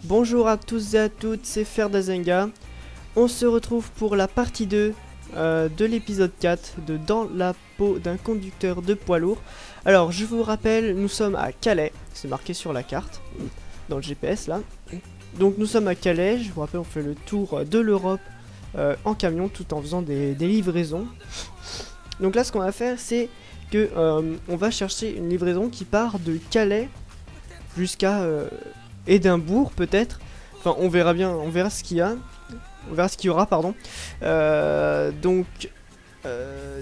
Bonjour à tous et à toutes, c'est Ferdazenga. On se retrouve pour la partie 2 de l'épisode 4 de Dans la peau d'un conducteur de poids lourd. Alors je vous rappelle, nous sommes à Calais, c'est marqué sur la carte, dans le GPS là. Donc nous sommes à Calais, je vous rappelle on fait le tour de l'Europe en camion tout en faisant des livraisons. Donc là ce qu'on va faire c'est que on va chercher une livraison qui part de Calais jusqu'à Édimbourg peut-être. Enfin on verra bien, on verra ce qu'il y a. On verra ce qu'il y aura, pardon. Donc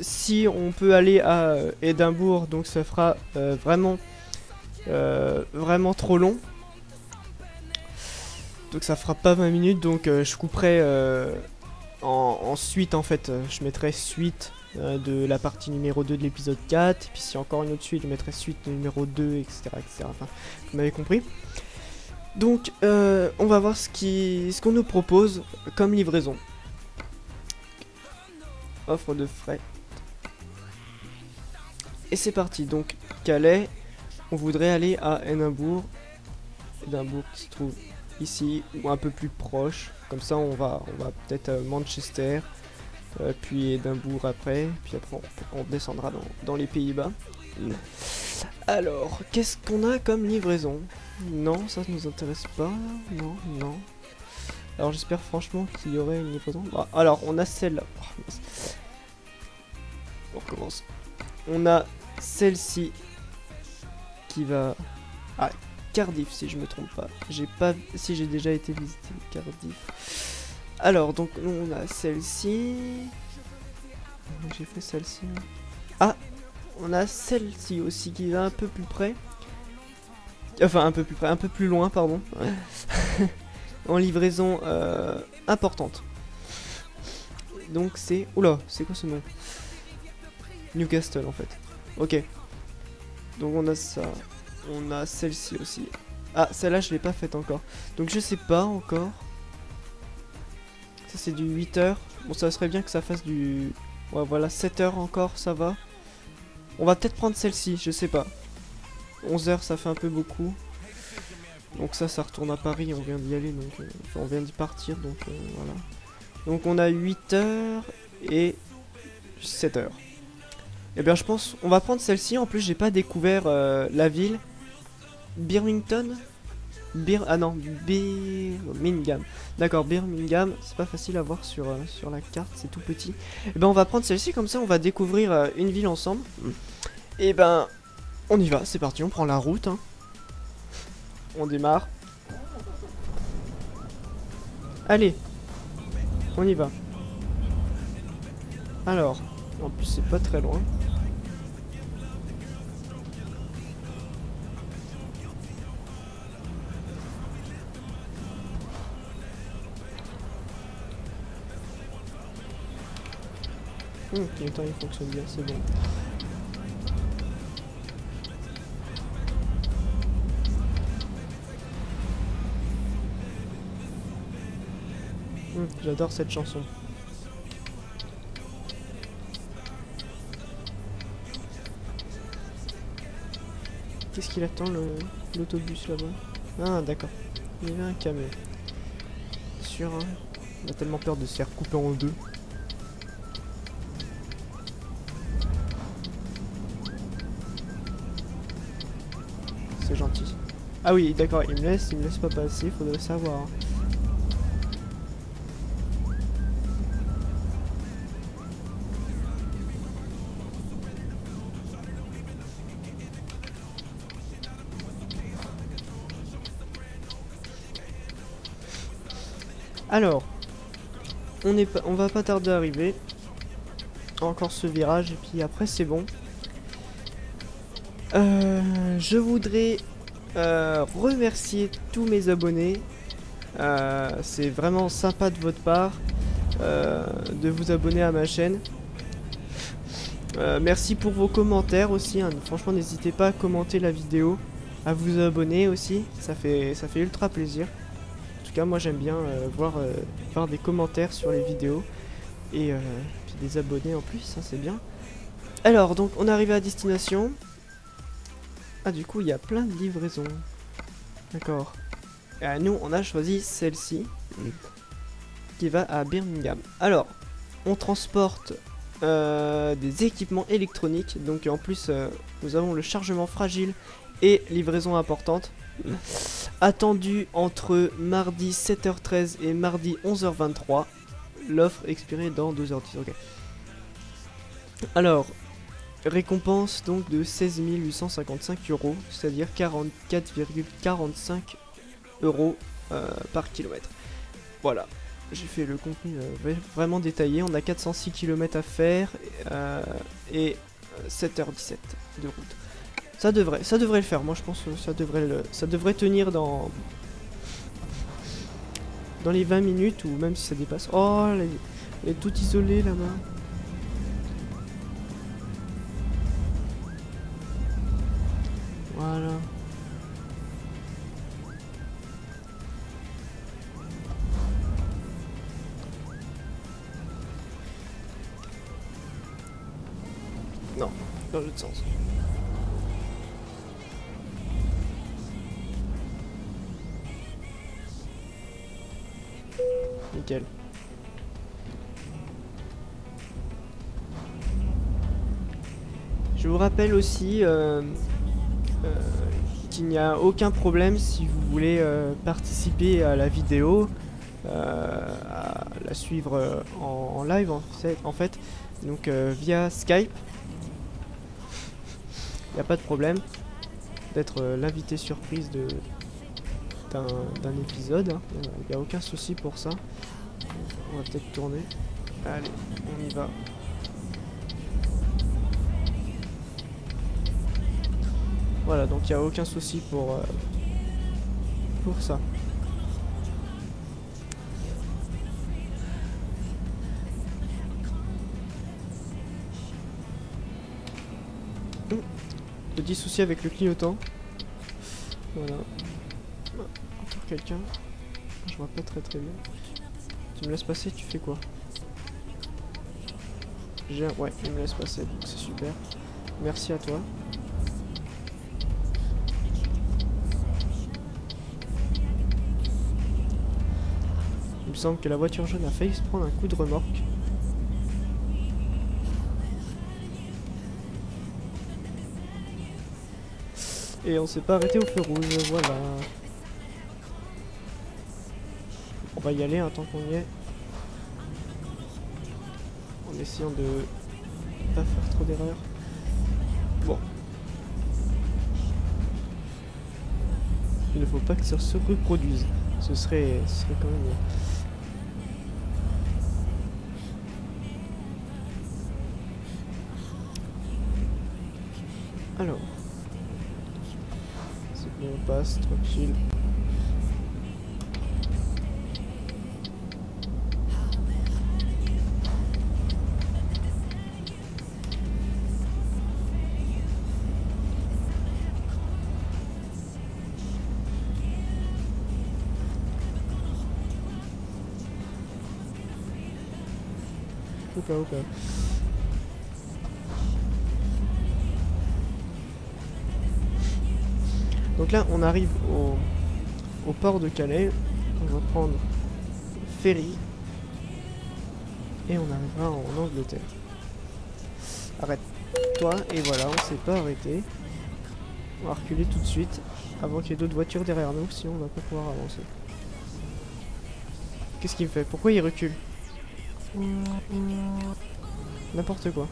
si on peut aller à Édimbourg, donc ça fera vraiment trop long. Donc ça fera pas 20 minutes, donc je couperai en suite en fait. Je mettrai suite de la partie numéro 2 de l'épisode 4. Et puis si encore une autre suite, je mettrai suite numéro 2, etc. etc. Enfin, vous m'avez compris. Donc on va voir ce qu'on nous propose comme livraison. Offre de frais. Et c'est parti, donc Calais, on voudrait aller à Édimbourg. Édimbourg qui se trouve ici, ou un peu plus proche. Comme ça on va peut-être à Manchester, puis Édimbourg après, puis après on descendra dans les Pays-Bas. Alors, qu'est-ce qu'on a comme livraison? Non, ça nous intéresse pas. Non, non. Alors j'espère franchement qu'il y aurait une livraison. Ah, alors, on a celle-là. Oh, on recommence. On a celle-ci qui va à Cardiff, si je me trompe pas. Si j'ai déjà été visiter Cardiff. Alors, donc, on a celle-ci. J'ai fait celle-ci. Ah! On a celle-ci aussi qui va un peu plus près. Enfin, un peu plus près, un peu plus loin, pardon. En livraison importante. Donc c'est... Oula, c'est quoi ce nom? Newcastle en fait. Ok. Donc on a ça. On a celle-ci aussi. Ah, celle-là je l'ai pas faite encore. Donc je sais pas encore. Ça c'est du 8 heures. Bon, ça serait bien que ça fasse du... Ouais, voilà, 7 heures encore, ça va. On va peut-être prendre celle-ci, je sais pas. 11 heures, ça fait un peu beaucoup. Donc ça retourne à Paris, on vient d'y aller, donc enfin, on vient d'y partir, donc voilà. Donc on a 8 heures et 7 heures. Et bien je pense, on va prendre celle-ci, en plus j'ai pas découvert la ville. Birmingham. Ah non, Birmingham. D'accord, Birmingham, c'est pas facile à voir sur la carte, c'est tout petit. Et ben on va prendre celle-ci, comme ça on va découvrir une ville ensemble. Et ben on y va, c'est parti, on prend la route. Hein. On démarre. Allez, on y va. Alors, en plus c'est pas très loin. Le temps il fonctionne bien, c'est bon. J'adore cette chanson. Qu'est-ce qu'il attend l'autobus là-bas? Ah d'accord. Il y avait un camion. Sûr, hein. On a tellement peur de se faire couper en deux. C'est gentil. Ah oui, d'accord, il me laisse pas passer, faudrait savoir. Hein. Alors, on va pas tarder à arriver. Encore ce virage et puis après c'est bon. Je voudrais remercier tous mes abonnés. C'est vraiment sympa de votre part de vous abonner à ma chaîne. Merci pour vos commentaires aussi, hein. Franchement n'hésitez pas à commenter la vidéo, à vous abonner aussi, ça fait ultra plaisir. En tout cas moi j'aime bien voir des commentaires sur les vidéos et puis des abonnés en plus, ça c'est bien. Alors donc on est arrivé à destination. Ah du coup il y a plein de livraisons. D'accord. Nous on a choisi celle-ci qui va à Birmingham. Alors on transporte des équipements électroniques, donc en plus nous avons le chargement fragile et livraison importante. Attendu entre mardi 7h13 et mardi 11h23. L'offre expirée dans 2h10. Ok. Alors récompense donc de 16 855 €, c'est-à-dire 44,45 € par kilomètre. Voilà. J'ai fait le contenu vraiment détaillé. On a 406 km à faire et 7h17 de route. Ça devrait le faire. Moi je pense que ça devrait tenir dans les 20 minutes ou même si ça dépasse. Oh, elle est toute isolée là-bas. Voilà. Non, dans l'autre sens. Nickel. Je vous rappelle aussi qu'il n'y a aucun problème si vous voulez participer à la vidéo, à la suivre en live en fait, donc via Skype. Il n'y a pas de problème d'être l'invité surprise d'un épisode. Il n'y a aucun souci pour ça. On va peut-être tourner. Allez, on y va. Voilà, donc il n'y a aucun souci pour ça. Petit souci avec le clignotant. Voilà. Encore quelqu'un. Je vois pas très bien. Tu me laisses passer, tu fais quoi? Ouais, il me laisse passer, donc c'est super. Merci à toi. Il me semble que la voiture jaune a failli se prendre un coup de remorque. Et on s'est pas arrêté au feu rouge, voilà. On va y aller hein, tant qu'on y est. En essayant de pas faire trop d'erreurs. Bon. Il ne faut pas que ça se reproduise. Ce serait quand même bien. Alors. C'est bon, on passe, tranquille. Opa. Donc là, on arrive au port de Calais. On va prendre le ferry. Et on arrivera en Angleterre. Arrête-toi. Et voilà, on s'est pas arrêté. On va reculer tout de suite. Avant qu'il y ait d'autres voitures derrière nous. Sinon, on va pas pouvoir avancer. Qu'est-ce qu'il me fait? Pourquoi il recule? N'importe quoi.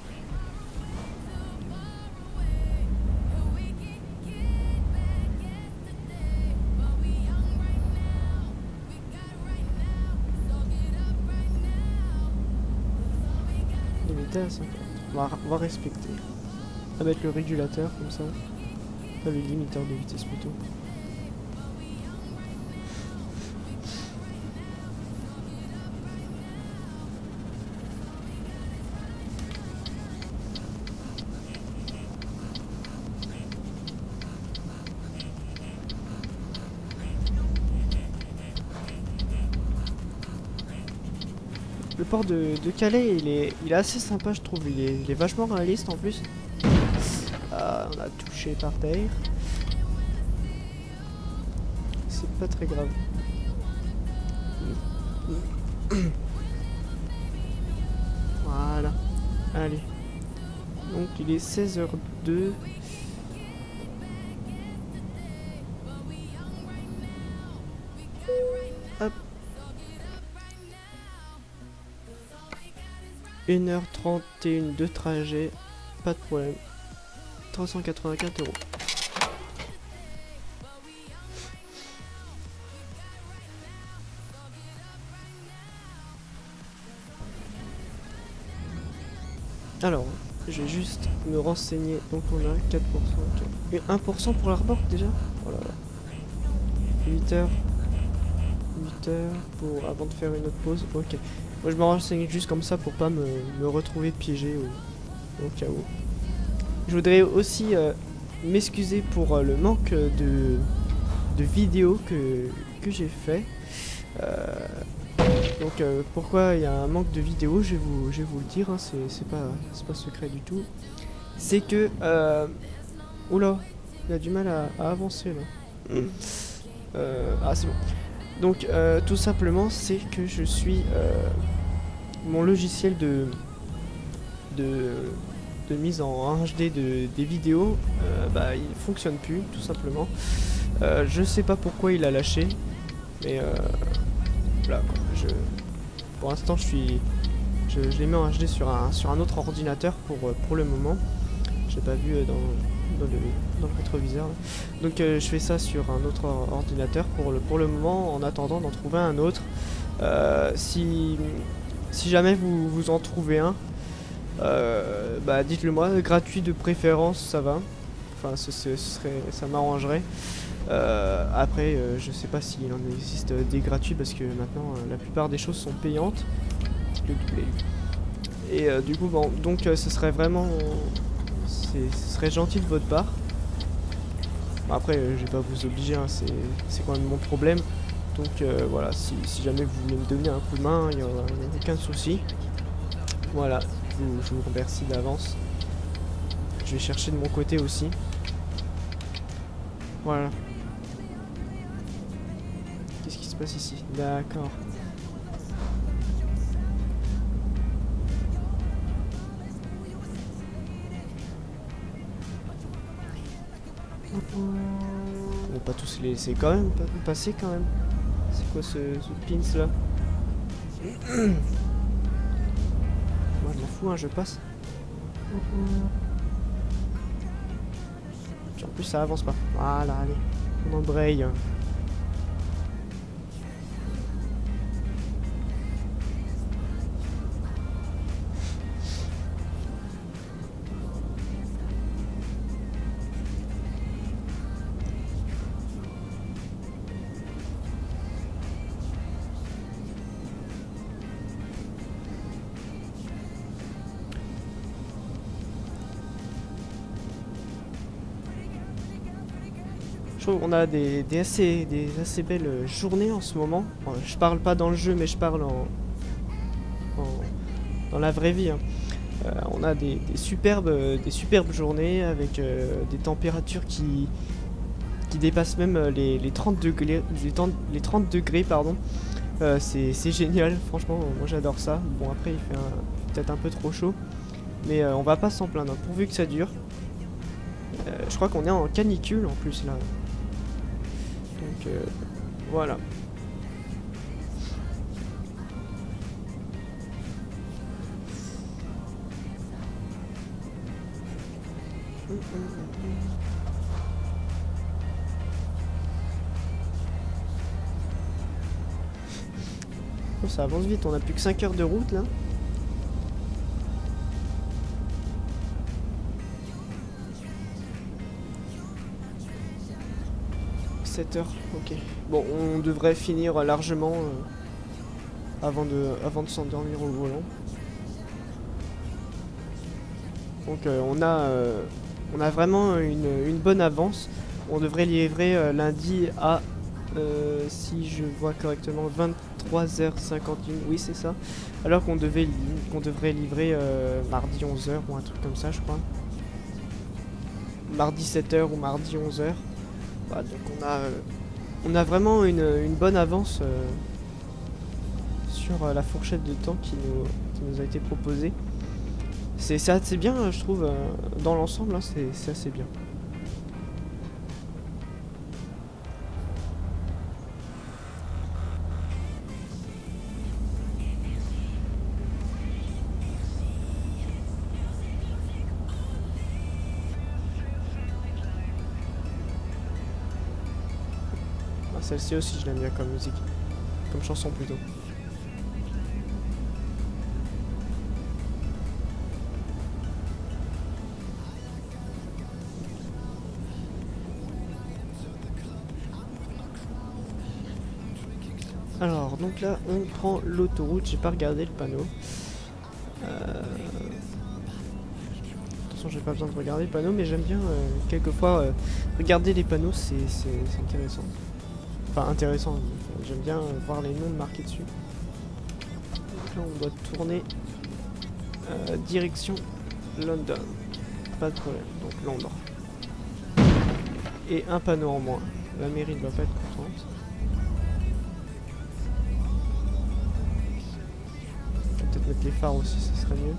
Limité à 50. On va respecter. On va mettre le régulateur comme ça. Pas le limiteur de vitesse plutôt. Le port de Calais, il est assez sympa, je trouve. Il est vachement réaliste en plus. Ah, on a touché par terre. C'est pas très grave. Voilà. Allez. Donc il est 16h02. Hop. 1h31 de trajet. Pas de problème. 384 €. Alors, je vais juste me renseigner. Donc on a 4%. Et 1% pour l'arbor déjà. Oh là là. 8h. 8h pour avant de faire une autre pause. Ok. Moi je me renseigne juste comme ça pour pas me retrouver piégé au cas où. Je voudrais aussi m'excuser pour le manque de vidéos que j'ai fait. Donc pourquoi il y a un manque de vidéos, je vais vous le dire, hein, c'est pas secret du tout. C'est que oula, il a du mal à avancer là. Ah c'est bon. Donc tout simplement c'est que je suis mon logiciel de mise en HD des vidéos, bah il fonctionne plus tout simplement. Je sais pas pourquoi il a lâché, mais voilà quoi. Pour l'instant je l'ai mis en HD sur un autre ordinateur pour le moment. J'ai pas vu dans le rétroviseur là. Donc je fais ça sur un autre ordinateur pour le moment, en attendant d'en trouver un autre. Si jamais vous en trouvez un, bah dites-le moi, gratuit de préférence, ça va. Enfin ça m'arrangerait. Après je sais pas s'il en existe des gratuits parce que maintenant la plupart des choses sont payantes. Et du coup bon, donc ce serait vraiment ce serait gentil de votre part. Bon, après je vais pas vous obliger, hein, c'est quand même mon problème. Donc voilà, si jamais vous voulez me donner un coup de main, il n'y a aucun souci. Voilà, je vous remercie d'avance. Je vais chercher de mon côté aussi. Voilà. Qu'est-ce qui se passe ici? D'accord. On va pas tous les laisser quand même, passer quand même. C'est quoi ce pins là? Moi je m'en fous, hein, je passe. En plus ça avance pas. Voilà, allez, on embraye. Je trouve qu'on a des assez belles journées en ce moment. Bon, je parle pas dans le jeu, mais je parle dans la vraie vie, hein. On a des superbes journées avec des températures qui dépassent même les 30 degrés, les 30 degrés pardon. C'est génial, franchement, moi j'adore ça. Bon après il fait peut-être un peu trop chaud, mais on va pas s'en plaindre, hein, pourvu que ça dure. Je crois qu'on est en canicule en plus là. Donc voilà. Oh, ça avance vite, on a plus que 5 heures de route là. Heures, ok. Bon, on devrait finir largement avant de s'endormir au volant. Donc on a vraiment une bonne avance. On devrait livrer lundi à si je vois correctement, 23h51, oui c'est ça. Alors qu'on devrait livrer mardi 11h ou un truc comme ça je crois. Mardi 7h ou mardi 11h. Voilà, donc on a vraiment une bonne avance sur la fourchette de temps qui nous a été proposée. C'est assez bien je trouve, dans l'ensemble hein, c'est assez bien. Celle-ci aussi je l'aime bien comme musique, comme chanson plutôt. Alors donc là on prend l'autoroute, j'ai pas regardé le panneau. Attention j'ai pas besoin de regarder le panneau mais j'aime bien quelquefois regarder les panneaux, c'est intéressant. Enfin intéressant, j'aime bien voir les noms marqués dessus. Donc là on doit tourner direction London. Pas de problème, donc Londres. Et un panneau en moins. La mairie ne doit pas être contente. On va peut-être mettre les phares aussi, ça serait mieux.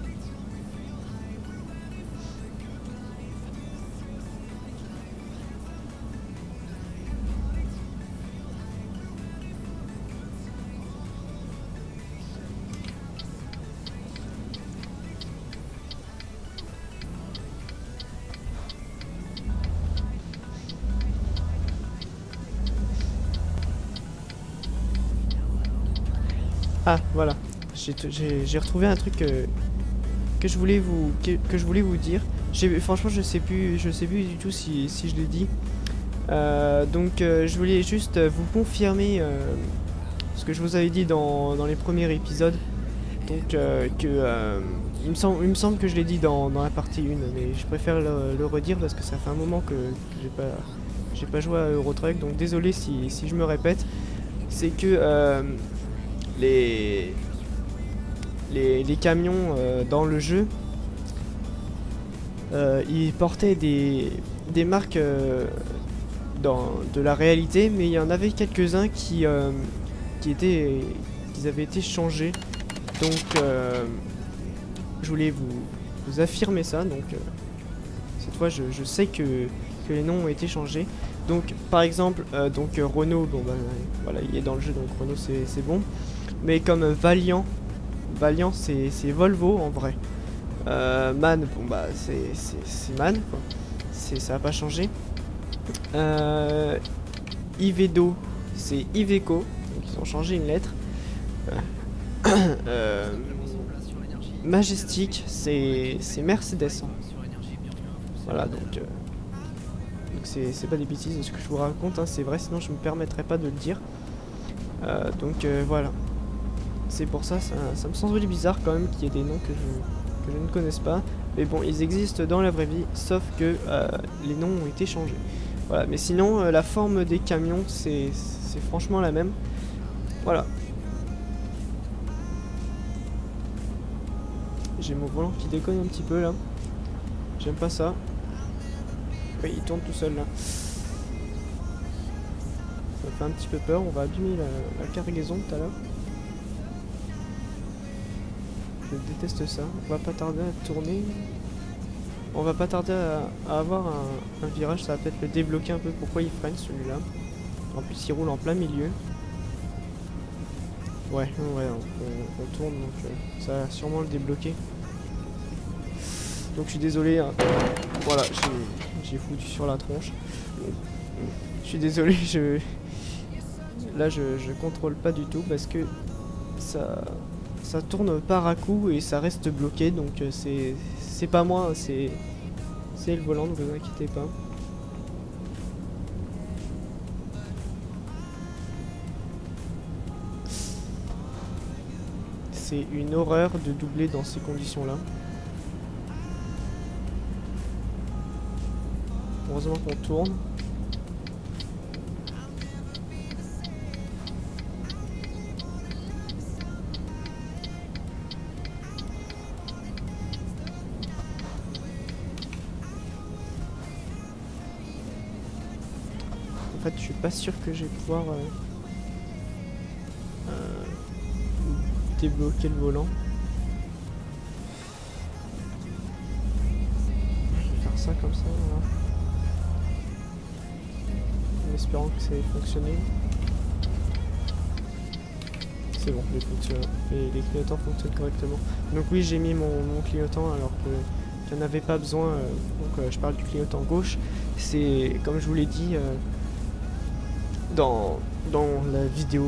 Ah voilà, j'ai retrouvé un truc que je voulais vous dire. Franchement je sais plus du tout si je l'ai dit. Donc je voulais juste vous confirmer ce que je vous avais dit dans les premiers épisodes. Donc il me semble que je l'ai dit dans la partie 1, mais je préfère le redire parce que ça fait un moment que j'ai pas joué à Euro Truck, donc désolé si je me répète. C'est que les camions dans le jeu, ils portaient des marques de la réalité, mais il y en avait quelques-uns qui avaient été changés. Donc je voulais vous affirmer ça. Donc cette fois je sais que les noms ont été changés. Donc par exemple donc Renault, bon bah voilà, il est dans le jeu, donc Renault c'est bon. Mais comme Valiant c'est Volvo en vrai. MAN, bon bah c'est MAN quoi. Ça a pas changé. Ivedo c'est Iveco, donc ils ont changé une lettre. Majestic c'est Mercedes. Voilà, donc c'est pas des bêtises ce que je vous raconte, hein, c'est vrai, sinon je me permettrais pas de le dire. Donc voilà. C'est pour ça, ça me semble bizarre quand même qu'il y ait des noms que je ne connaisse pas. Mais bon, ils existent dans la vraie vie, sauf que les noms ont été changés. Voilà, mais sinon, la forme des camions, c'est franchement la même. Voilà. J'ai mon volant qui déconne un petit peu là. J'aime pas ça. Oui, il tourne tout seul là. Ça fait un petit peu peur, on va abîmer la cargaison tout à l'heure. Je déteste ça. On va pas tarder à tourner. On va pas tarder à avoir un virage. Ça va peut-être le débloquer un peu. Pourquoi il freine celui-là? En plus il roule en plein milieu. Ouais, on tourne, donc ça va sûrement le débloquer. Donc je suis désolé, hein. Voilà, j'ai foutu sur la tronche. Je suis désolé, là je contrôle pas du tout parce que ça tourne par à coup et ça reste bloqué, donc c'est pas moi, c'est le volant, ne vous inquiétez pas. C'est une horreur de doubler dans ces conditions-là. Heureusement qu'on tourne. En fait, je suis pas sûr que je vais pouvoir débloquer le volant. Je vais faire ça comme ça, voilà. En espérant que ça ait fonctionné. C'est bon, les clignotants fonctionnent correctement. Donc oui, j'ai mis mon clignotant alors qu'il n'y en avait pas besoin. Je parle du clignotant gauche. C'est, comme je vous l'ai dit, dans la vidéo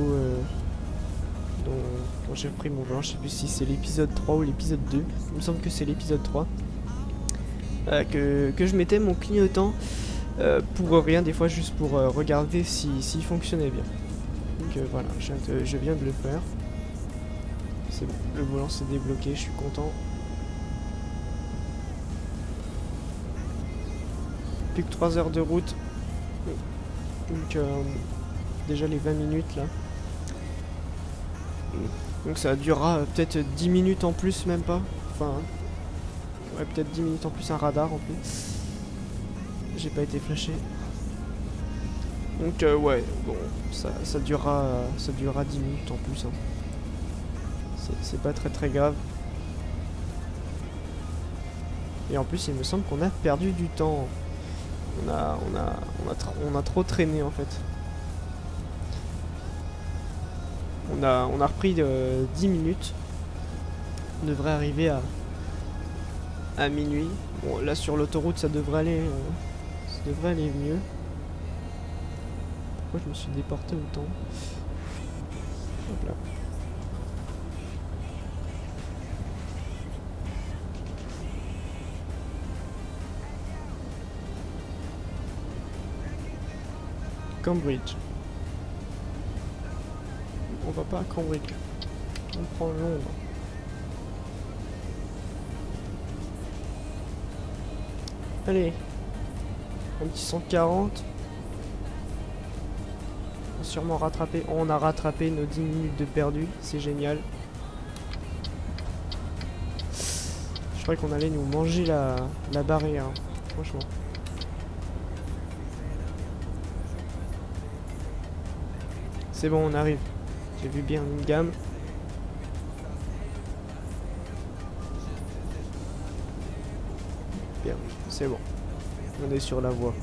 dont j'ai repris mon volant, je sais plus si c'est l'épisode 3 ou l'épisode 2. Il me semble que c'est l'épisode 3. Que je mettais mon clignotant pour rien, des fois juste pour regarder s'il fonctionnait bien. Donc voilà, je viens de le faire. C'est bon, le volant s'est débloqué, je suis content. Plus que 3 heures de route. Donc déjà les 20 minutes là. Donc ça durera peut-être 10 minutes en plus, même pas. Enfin, ouais, peut-être 10 minutes en plus, un radar en plus. J'ai pas été flashé. Donc ouais, bon, ça durera 10 minutes en plus. Hein. C'est pas très grave. Et en plus, il me semble qu'on a perdu du temps. On a trop traîné en fait. On a repris 10 minutes. On devrait arriver à minuit. Bon, là sur l'autoroute, ça devrait aller mieux. Pourquoi je me suis déporté autant? Hop là. Cambridge. On va pas à Cambridge. On prend Londres. Allez. Un petit 140. On va sûrement rattraper. On a rattrapé nos 10 minutes de perdu. C'est génial. Je croyais qu'on allait nous manger la barrière. Hein, franchement. C'est bon, on arrive. J'ai vu bien une gamme. Bien, c'est bon. On est sur la voie.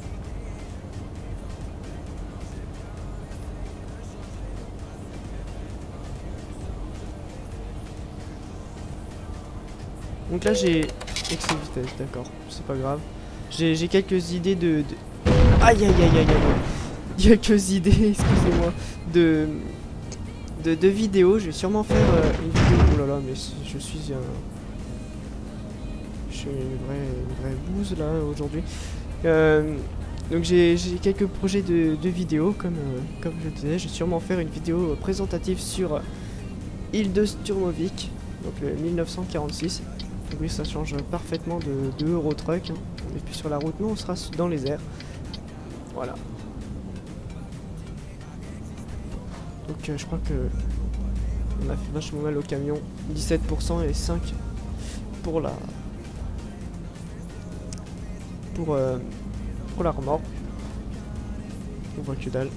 Donc là j'ai excès de vitesse, d'accord, c'est pas grave. J'ai quelques idées de... Aïe aïe aïe aïe aïe. Quelques idées, excusez-moi, de vidéos. Je vais sûrement faire une vidéo. Oh là là, mais je suis une vraie bouse là aujourd'hui. Donc j'ai quelques projets de vidéos comme je le disais. Je vais sûrement faire une vidéo présentative sur Île de Sturmovik, donc le 1946. Donc oui, ça change parfaitement de Euro Truck. Hein. On n'est plus sur la route, non, on sera dans les airs. Voilà. Donc je crois que on a fait vachement mal au camion. 17% et 5% pour la remorque. On voit que dalle.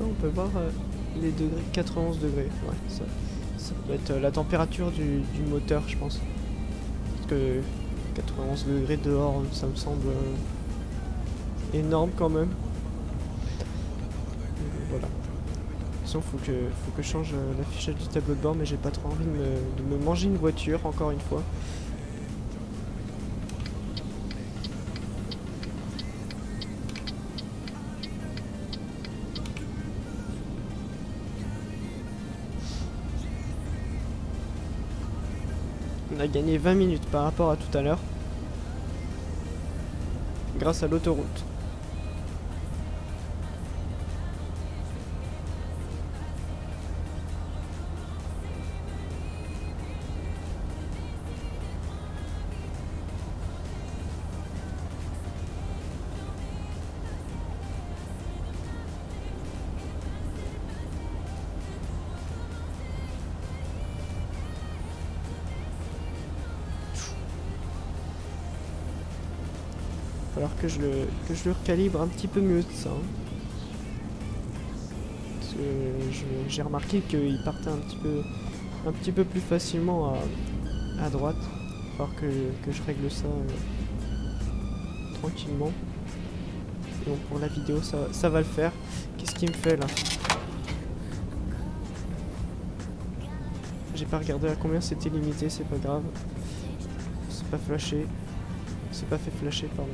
On peut voir les degrés, 91 degrés, ouais, ça peut être la température du moteur, je pense. Parce que 91 degrés dehors, ça me semble énorme quand même. Voilà. De toute façon, faut que je change l'affichage du tableau de bord, mais j'ai pas trop envie de me manger une voiture, encore une fois. On a gagné 20 minutes par rapport à tout à l'heure. Grâce à l'autoroute. falloir que je le recalibre un petit peu mieux de ça. Hein. Parce que j'ai remarqué qu'il partait un petit peu plus facilement à droite. Il va falloir que je règle ça tranquillement. Et donc pour la vidéo, ça va le faire. Qu'est-ce qu'il me fait là? J'ai pas regardé à combien c'était limité, c'est pas grave. C'est pas flashé. C'est pas fait flasher, pardon.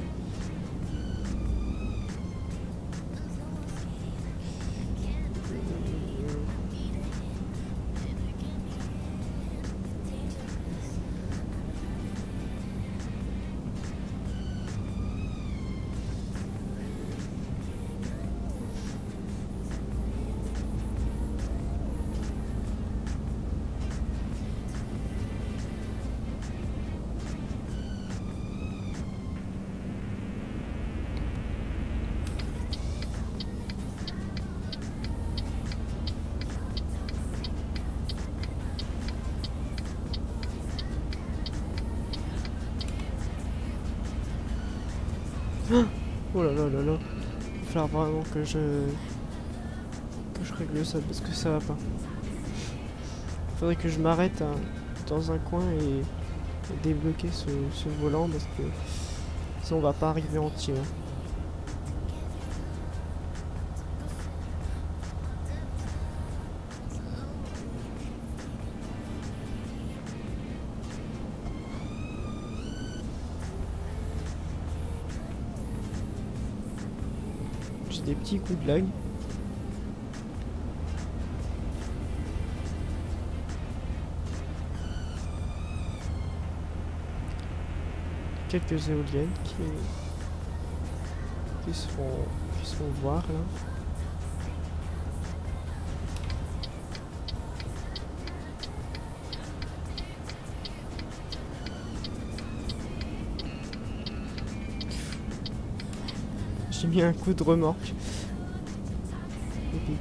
Oh là là là là. Il va falloir vraiment que je règle ça parce que ça va pas. Il faudrait que je m'arrête dans un coin et débloquer ce volant parce que sinon on va pas arriver entier. Hein. J'ai des petits coups de lag. Quelques éoliennes qui se font voir là. J'ai mis un coup de remorque. Épique.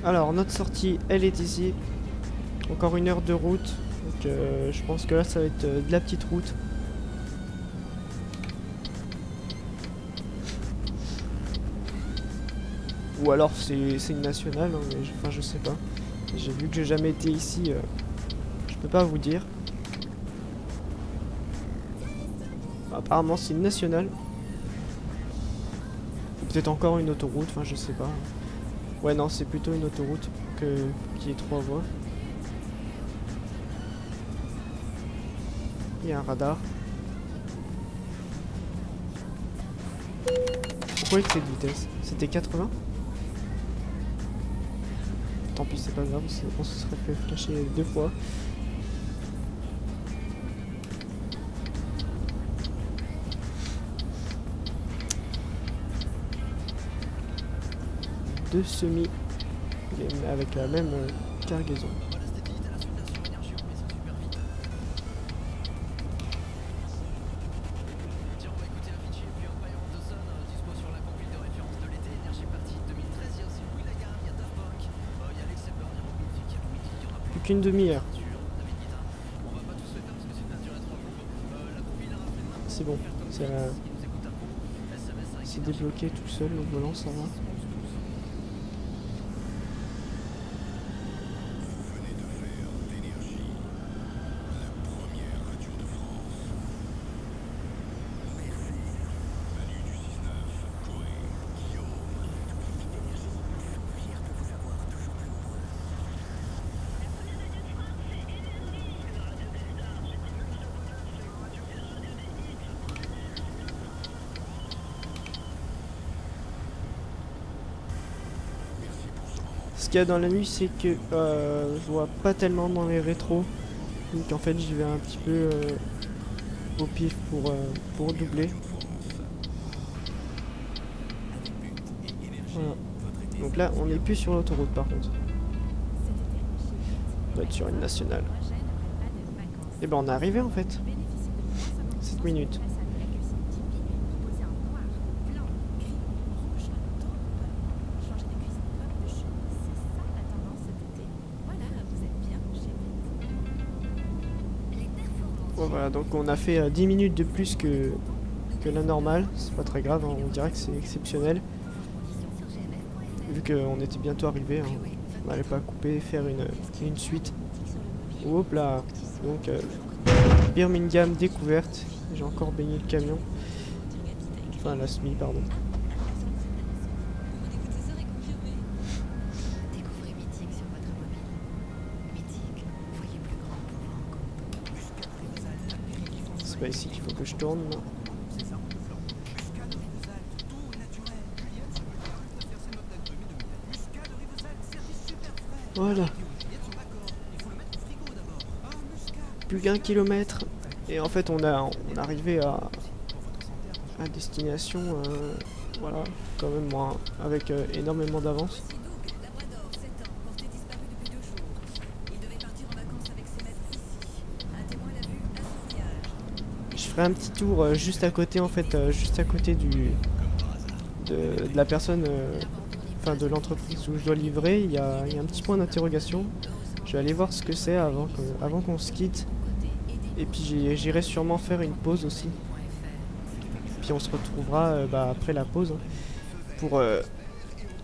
Alors notre sortie elle est ici. Encore 1 heure de route. Donc je pense que là ça va être de la petite route. Ou alors c'est une nationale, hein, mais enfin je sais pas. J'ai vu que j'ai jamais été ici, je peux pas vous dire. Apparemment c'est une nationale. Peut-être encore une autoroute, enfin je sais pas. Ouais non c'est plutôt une autoroute qui est 3 voies. Il y a un radar. Pourquoi excès de vitesse? C'était 80? Tant pis, c'est pas grave, on se serait fait flasher 2 fois. Deux semis avec la même cargaison. Plus qu'une demi-heure. C'est bon, c'est débloqué tout seul au volant, ça va. Ce qu'il y a dans la nuit, c'est que je vois pas tellement dans les rétros. Donc en fait, j'y vais un petit peu au pif pour doubler. Voilà. Donc là, on n'est plus sur l'autoroute par contre. On va être sur une nationale. Et ben on est arrivé en fait. 7 minutes. Bon, voilà, donc on a fait 10 minutes de plus que que la normale. C'est pas très grave, hein, on dirait que c'est exceptionnel. Vu qu'on était bientôt arrivé, hein, on n'allait pas couper, faire une suite. Hop là. Donc Birmingham découverte. J'ai encore baigné le camion. Enfin la semi, pardon. C'est pas ici qu'il faut que je tourne, non. Voilà. Plus qu'un kilomètre. Et en fait on arrivé à destination, voilà, quand même moi, avec énormément d'avance. Je ferai un petit tour juste à côté en fait, juste à côté de la personne, enfin de l'entreprise où je dois livrer. Il y a un petit point d'interrogation. Je vais aller voir ce que c'est avant qu'on se quitte. Et puis j'irai sûrement faire une pause aussi. Puis on se retrouvera après la pause, hein, pour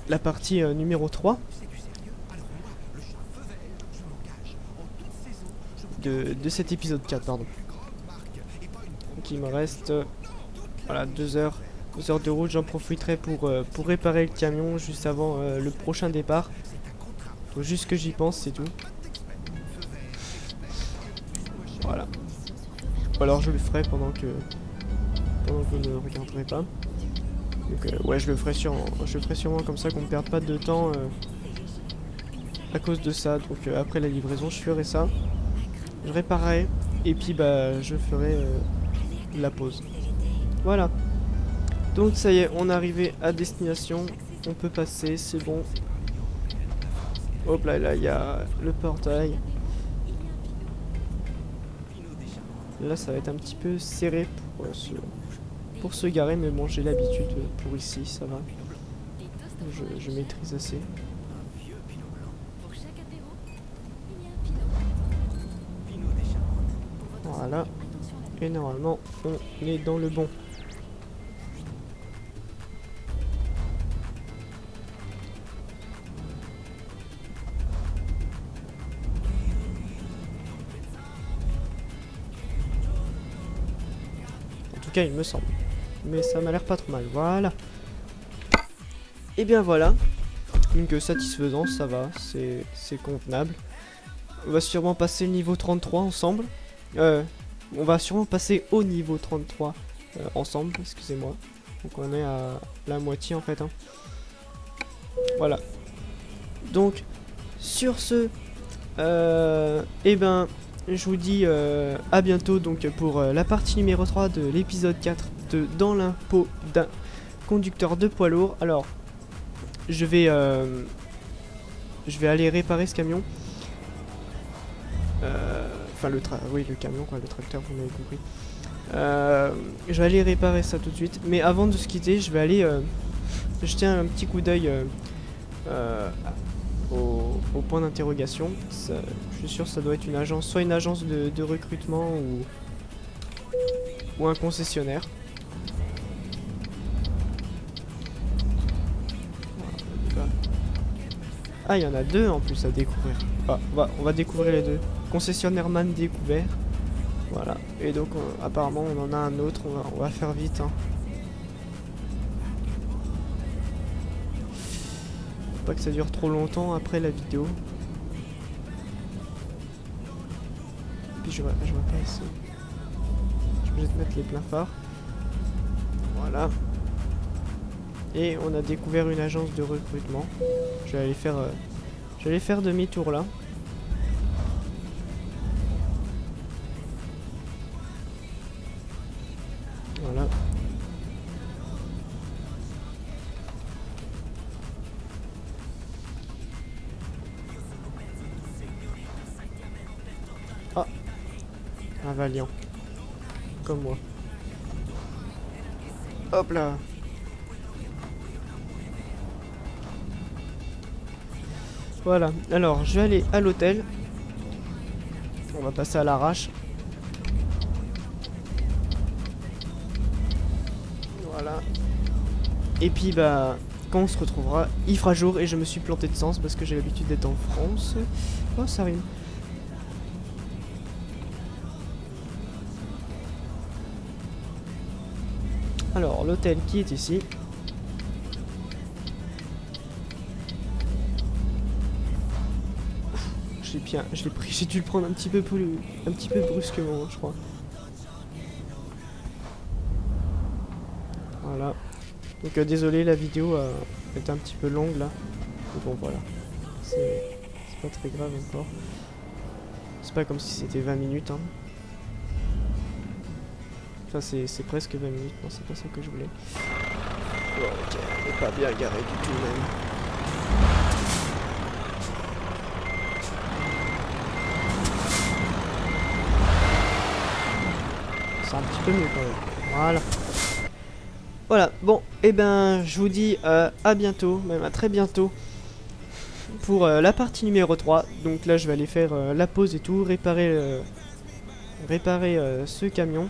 la partie numéro 3 de cet épisode 4, pardon. Donc il me reste voilà, 2 heures de route. J'en profiterai pour réparer le camion juste avant le prochain départ. Faut juste que j'y pense, c'est tout. Voilà. Ou alors je le ferai pendant que vous ne regarderez pas. Donc ouais, je le ferai sûrement comme ça qu'on ne perde pas de temps à cause de ça. Donc après la livraison, je ferai ça. Je réparerai et puis je ferai la pause. Voilà. Donc ça y est, on est arrivé à destination. On peut passer, c'est bon. Hop là, là il y a le portail. Là ça va être un petit peu serré pour se garer, mais bon j'ai l'habitude pour ici, ça va. Je maîtrise assez. Voilà. Et normalement on est dans le bon. Il me semble, mais ça m'a l'air pas trop mal. Voilà. Et bien voilà, donc satisfaisant, ça va, c'est convenable. On va sûrement passer le niveau 33 ensemble. On va sûrement passer au niveau 33 ensemble, excusez-moi. Donc on est à la moitié en fait, hein. Voilà. Donc sur ce, et ben je vous dis à bientôt donc pour la partie numéro 3 de l'épisode 4 de Dans l'impôt d'un conducteur de poids lourd. Alors je vais aller réparer ce camion. Enfin le camion quoi, le tracteur, vous m'avez compris. Je vais aller réparer ça tout de suite. Mais avant de se quitter, je vais aller jeter un petit coup d'œil au point d'interrogation. Je suis sûr que ça doit être une agence, soit une agence de recrutement ou un concessionnaire. Ah, il y en a deux en plus à découvrir. Ah, on va découvrir les deux. Concessionnaire man découvert. Voilà. Et donc apparemment on en a un autre. On va faire vite, hein. Pas que ça dure trop longtemps après la vidéo. Puis je vois pas ici. Je vais te mettre les pleins phares. Voilà. Et on a découvert une agence de recrutement. Je vais aller faire demi-tour là. Voilà. Ah, un valiant. Comme moi. Hop là. Voilà, alors je vais aller à l'hôtel. On va passer à l'arrache. Voilà. Et puis bah quand on se retrouvera, il fera jour et je me suis planté de sens parce que j'ai l'habitude d'être en France. Oh ça rime. Alors l'hôtel qui est ici. Je l'ai pris, j'ai dû le prendre un petit peu brusquement, je crois. Voilà. Donc désolé, la vidéo est un petit peu longue là. Mais bon voilà. C'est pas très grave encore. C'est pas comme si c'était 20 minutes. Hein. Enfin c'est presque 20 minutes, non c'est pas ça que je voulais. Bon ok, on n'est pas bien garé du tout même. C'est un petit peu mieux quand même. Voilà. Voilà, bon, et ben je vous dis à bientôt, même à très bientôt pour la partie numéro 3. Donc là je vais aller faire la pause et tout, réparer ce camion.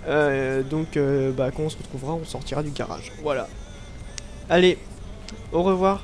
Donc bah, quand on se retrouvera, on sortira du garage. Voilà. Allez, au revoir.